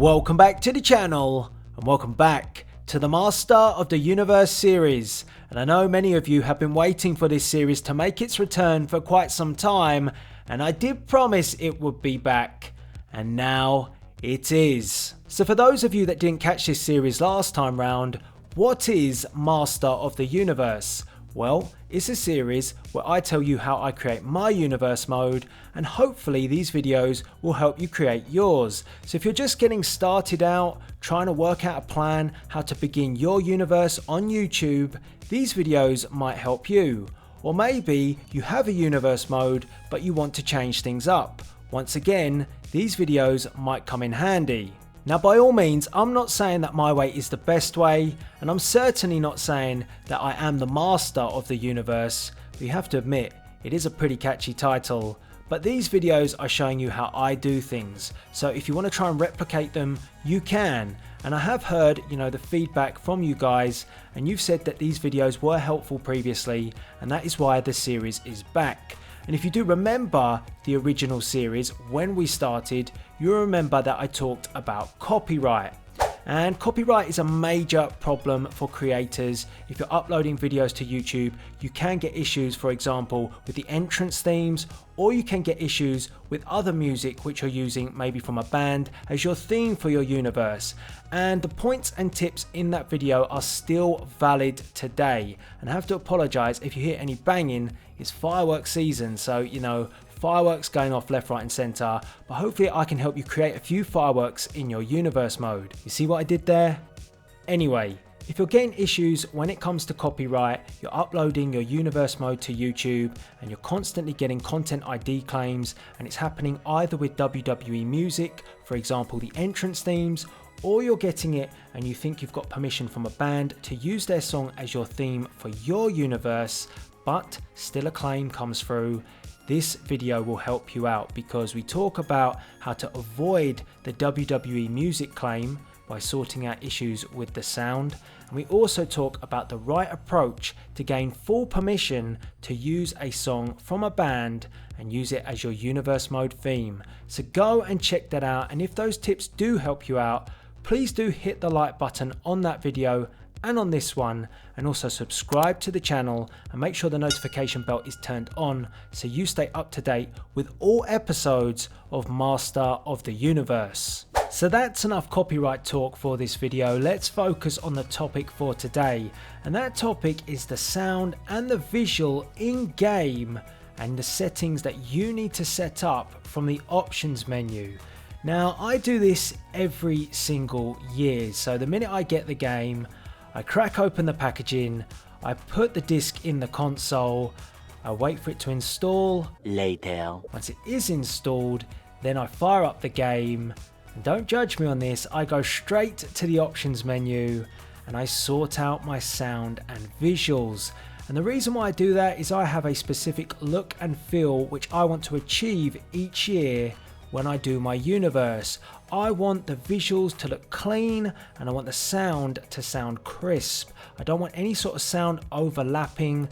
Welcome back to the channel, and welcome back to the Master of the Universe series. And I know many of you have been waiting for this series to make its return for quite some time, and I did promise it would be back, and now it is. So for those of you that didn't catch this series last time round, what is Master of the Universe? Well, it's a series where I tell you how I create my universe mode, and hopefully these videos will help you create yours. So if you're just getting started out, trying to work out a plan how to begin your universe on YouTube, these videos might help you. Or maybe you have a universe mode but you want to change things up. Once again, these videos might come in handy. Now by all means, I'm not saying that my way is the best way, and I'm certainly not saying that I am the master of the universe, but you have to admit, it is a pretty catchy title. But these videos are showing you how I do things, so if you want to try and replicate them, you can. And I have heard, the feedback from you guys, and you've said that these videos were helpful previously, and that is why the series is back. And if you do remember the original series when we started, you'll remember that I talked about copyright. And copyright is a major problem for creators. If you're uploading videos to YouTube, you can get issues, for example, with the entrance themes, or you can get issues with other music which you're using maybe from a band as your theme for your universe. And the points and tips in that video are still valid today. And I have to apologize if you hear any banging. It's fireworks season, so fireworks going off left, right and center, but hopefully I can help you create a few fireworks in your universe mode. You see what I did there? Anyway, if you're getting issues when it comes to copyright, you're uploading your universe mode to YouTube and you're constantly getting content ID claims, and it's happening either with WWE music, for example the entrance themes, or you're getting it and you think you've got permission from a band to use their song as your theme for your universe, but still a claim comes through, this video will help you out, because we talk about how to avoid the WWE music claim by sorting out issues with the sound, and we also talk about the right approach to gain full permission to use a song from a band and use it as your universe mode theme. So go and check that out, and if those tips do help you out, please do hit the like button on that video and on this one, and also subscribe to the channel and make sure the notification bell is turned on so you stay up to date with all episodes of Master of the Universe. So that's enough copyright talk for this video. Let's focus on the topic for today, and that topic is the sound and the visual in game and the settings that you need to set up from the options menu. Now I do this every single year, so the minute I get the game, I crack open the packaging, I put the disc in the console, I wait for it to install. Later. Once it is installed, then I fire up the game, and don't judge me on this, I go straight to the options menu and I sort out my sound and visuals. And the reason why I do that is I have a specific look and feel which I want to achieve each year when I do my universe. I want the visuals to look clean and I want the sound to sound crisp. I don't want any sort of sound overlapping,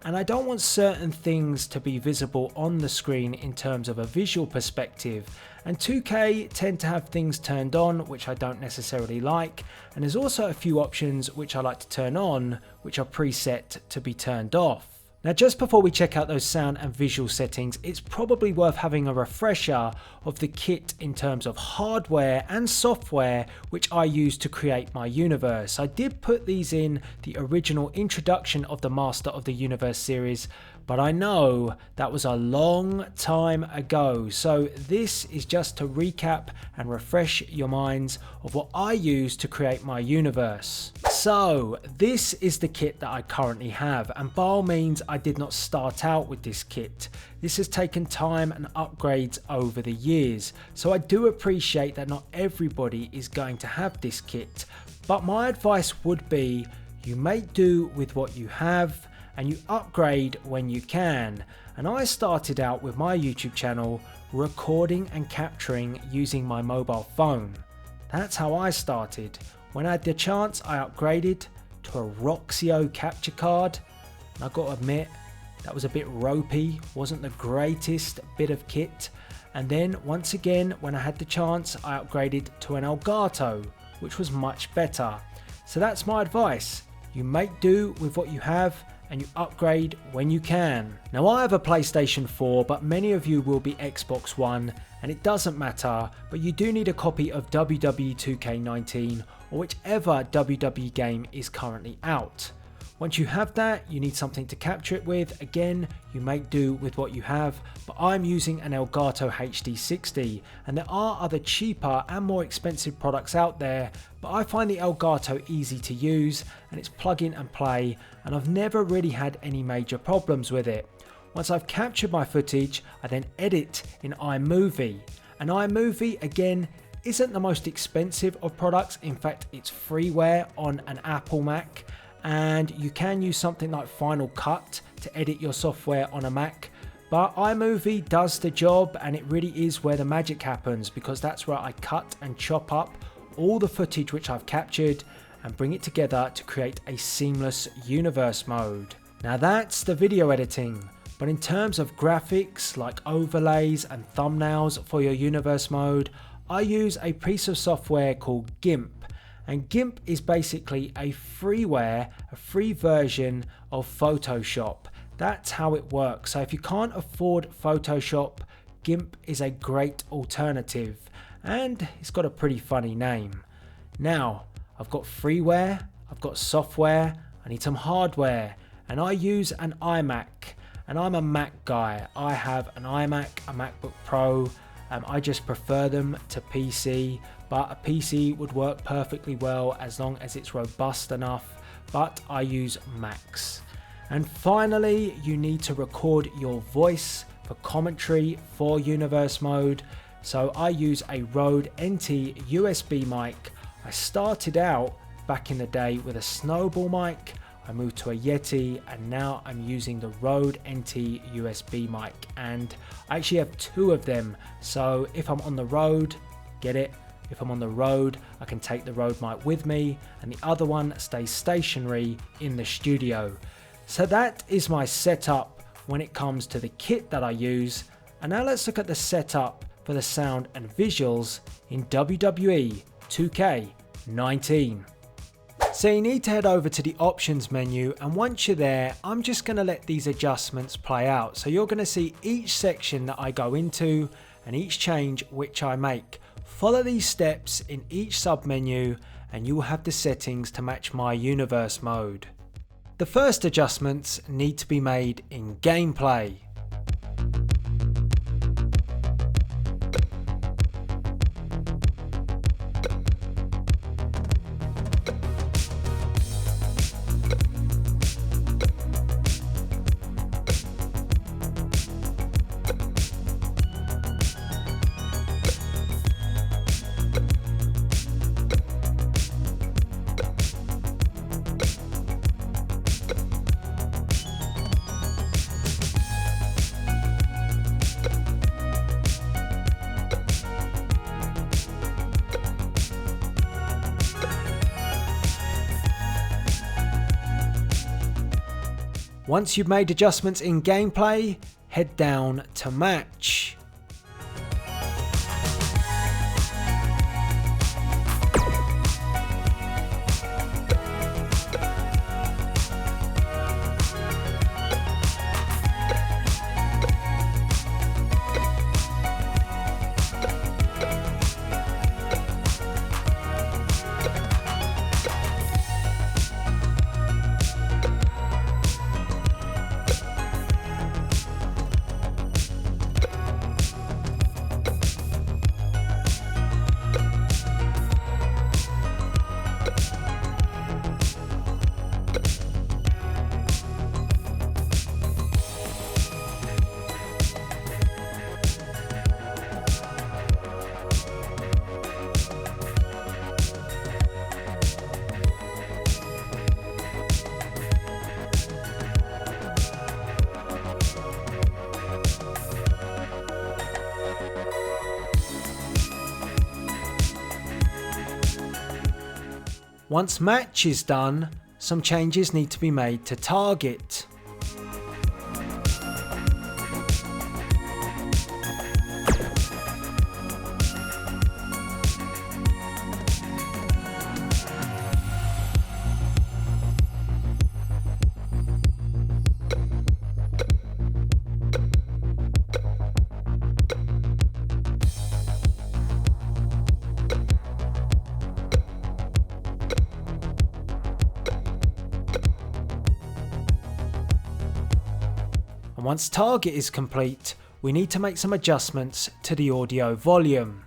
and I don't want certain things to be visible on the screen in terms of a visual perspective. And 2K tend to have things turned on which I don't necessarily like, and there's also a few options which I like to turn on which are preset to be turned off. Now just before we check out those sound and visual settings, it's probably worth having a refresher of the kit in terms of hardware and software which I use to create my universe. I did put these in the original introduction of the Master of the Universe series, but I know that was a long time ago, so this is just to recap and refresh your minds of what I use to create my universe. So this is the kit that I currently have, and by all means I did not start out with this kit. This has taken time and upgrades over the years, so I do appreciate that not everybody is going to have this kit, but my advice would be you make do with what you have and you upgrade when you can. And I started out with my YouTube channel recording and capturing using my mobile phone. That's how I started. When I had the chance, I upgraded to a Roxio capture card, and I got to admit that was a bit ropey, wasn't the greatest bit of kit. And then once again, when I had the chance, I upgraded to an Elgato, which was much better. So that's my advice. You make do with what you have and you upgrade when you can. Now I have a PlayStation 4, but many of you will be Xbox One, and it doesn't matter, but you do need a copy of WWE 2K19 or whichever WWE game is currently out. Once you have that, you need something to capture it with. Again, you make do with what you have, but I'm using an Elgato HD60, and there are other cheaper and more expensive products out there, but I find the Elgato easy to use and it's plug in and play, and I've never really had any major problems with it. Once I've captured my footage, I then edit in iMovie, and iMovie again isn't the most expensive of products. In fact, it's freeware on an Apple Mac, and you can use something like Final Cut to edit your software on a Mac, but iMovie does the job, and it really is where the magic happens, because that's where I cut and chop up all the footage which I've captured and bring it together to create a seamless universe mode. Now that's the video editing, but in terms of graphics like overlays and thumbnails for your universe mode, I use a piece of software called GIMP. And GIMP is basically a freeware, a free version of Photoshop. That's how it works. So if you can't afford Photoshop, GIMP is a great alternative, and it's got a pretty funny name. Now, I've got freeware, I've got software, I need some hardware, and I use an iMac, and I'm a Mac guy. I have an iMac, a MacBook Pro. I just prefer them to PC, but a PC would work perfectly well as long as it's robust enough, but I use Macs. And finally, you need to record your voice for commentary for universe mode. So I use a Rode NT USB mic. I started out back in the day with a Snowball mic. I moved to a Yeti, and now I'm using the Rode NT USB mic, and I actually have two of them. So if I'm on the road, get it? If I'm on the road, I can take the Rode mic with me, and the other one stays stationary in the studio. So that is my setup when it comes to the kit that I use. And now let's look at the setup for the sound and visuals in WWE 2K19. So you need to head over to the options menu, and once you're there, I'm just going to let these adjustments play out. So you're going to see each section that I go into and each change which I make. Follow these steps in each sub menu and you will have the settings to match my universe mode. The first adjustments need to be made in gameplay. Once you've made adjustments in gameplay, head down to match. Once match is done, some changes need to be made to target. once target is complete, we need to make some adjustments to the audio volume.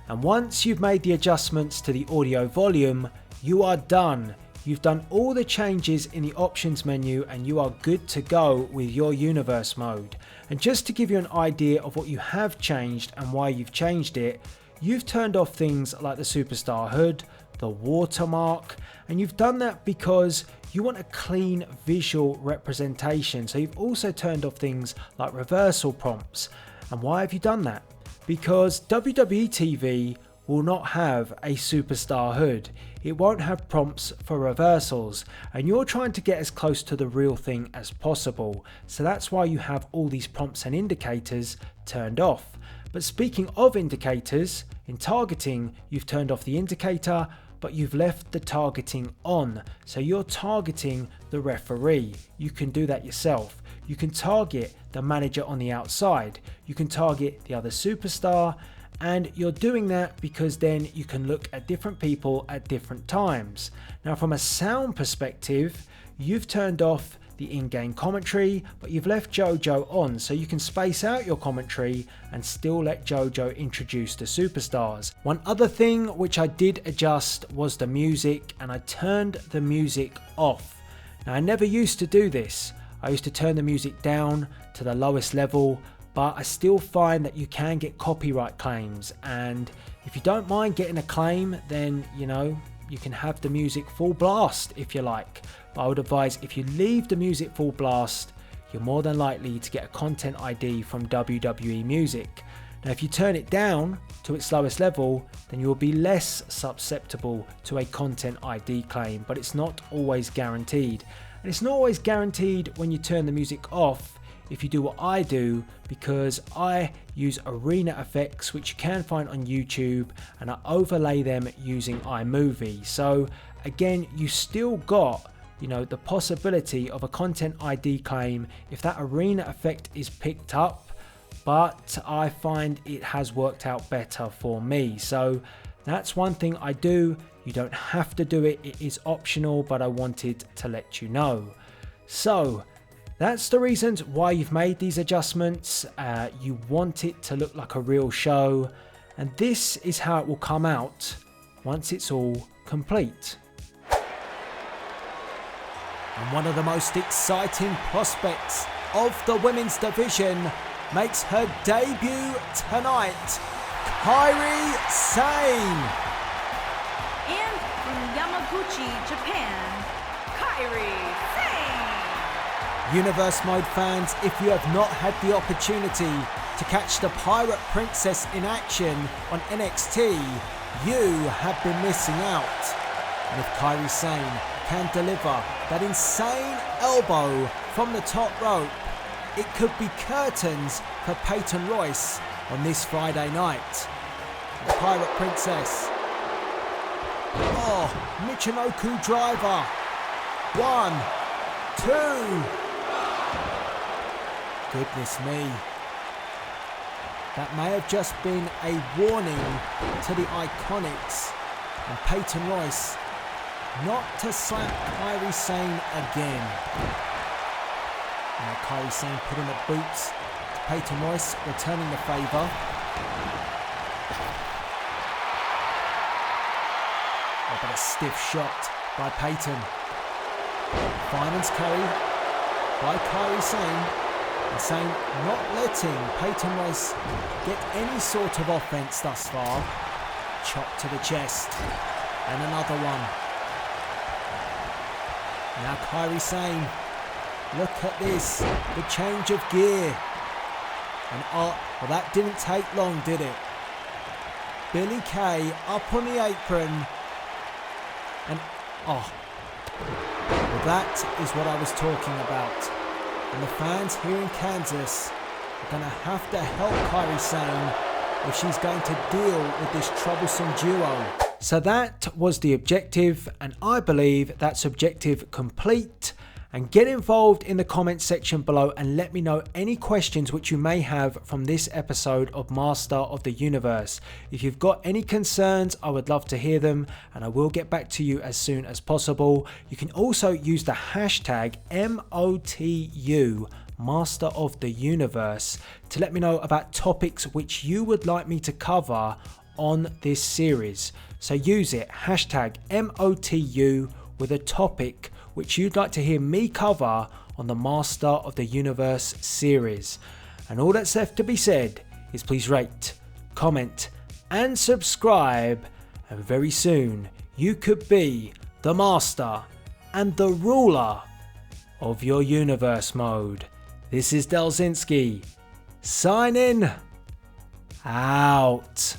And once you've made the adjustments to the audio volume, you are done. You've done all the changes in the options menu and you are good to go with your universe mode. And just to give you an idea of what you have changed and why you've changed it, you've turned off things like the superstar hood, the watermark, and you've done that because you want a clean visual representation. So you've also turned off things like reversal prompts. And why have you done that? Because WWE TV will not have a superstar hood. It won't have prompts for reversals, and you're trying to get as close to the real thing as possible. So that's why you have all these prompts and indicators turned off. But speaking of indicators, in targeting, you've turned off the indicator, but you've left the targeting on. So you're targeting the referee. You can do that yourself. You can target the manager on the outside. You can target the other superstar, and you're doing that because then you can look at different people at different times. Now, from a sound perspective, you've turned off the in-game commentary, but you've left JoJo on, so you can space out your commentary and still let JoJo introduce the superstars. One other thing which I did adjust was the music, and I turned the music off. Now, I never used to do this. I used to turn the music down to the lowest level, but I still find that you can get copyright claims, and if you don't mind getting a claim, then you can have the music full blast if you like. But I would advise, if you leave the music full blast, you're more than likely to get a content ID from WWE Music. Now, if you turn it down to its lowest level, then you will be less susceptible to a content ID claim, but it's not always guaranteed. And it's not always guaranteed when you turn the music off if you do what I do, because I use arena effects, which you can find on YouTube, and I overlay them using iMovie. So again, you still got the possibility of a content ID claim if that arena effect is picked up, but I find it has worked out better for me. So that's one thing I do. You don't have to do it, it is optional, but I wanted to let you know. So that's the reasons why you've made these adjustments. You want it to look like a real show, and this is how it will come out once it's all complete. And one of the most exciting prospects of the women's division makes her debut tonight, Kairi Sane. And from Yamaguchi, Japan, Kairi Sane. Universe Mode fans, if you have not had the opportunity to catch the Pirate Princess in action on NXT, you have been missing out. And if Kairi Sane can deliver that insane elbow from the top rope, it could be curtains for Peyton Royce on this Friday night. The Pirate Princess. Oh, Michinoku driver. 1, 2. Goodness me. That may have just been a warning to the Iconics and Peyton Royce not to slap Kairi Sane again. Now Kairi Sane putting the boots to Peyton Royce, returning the favour. Oh, but a stiff shot by Peyton. Fireman's carry by Kairi Sane. And Sane not letting Peyton Royce get any sort of offence thus far. Chop to the chest. And another one. Now Kairi Sane, look at this, the change of gear. And well, that didn't take long, did it? Billie Kay up on the apron. And well, that is what I was talking about. And the fans here in Kansas are going to have to help Kairi Sane if she's going to deal with this troublesome duo. So that was the objective, and I believe that's objective complete. And get involved in the comments section below and let me know any questions which you may have from this episode of Master of the Universe. If you've got any concerns, I would love to hear them, and I will get back to you as soon as possible. You can also use the hashtag MOTU, Master of the Universe, to let me know about topics which you would like me to cover on this series. So use it, hashtag MOTU, with a topic which you'd like to hear me cover on the Master of the Universe series. And all that's left to be said is please rate, comment and subscribe, and very soon you could be the master and the ruler of your universe mode. This is Delzinski, signing out.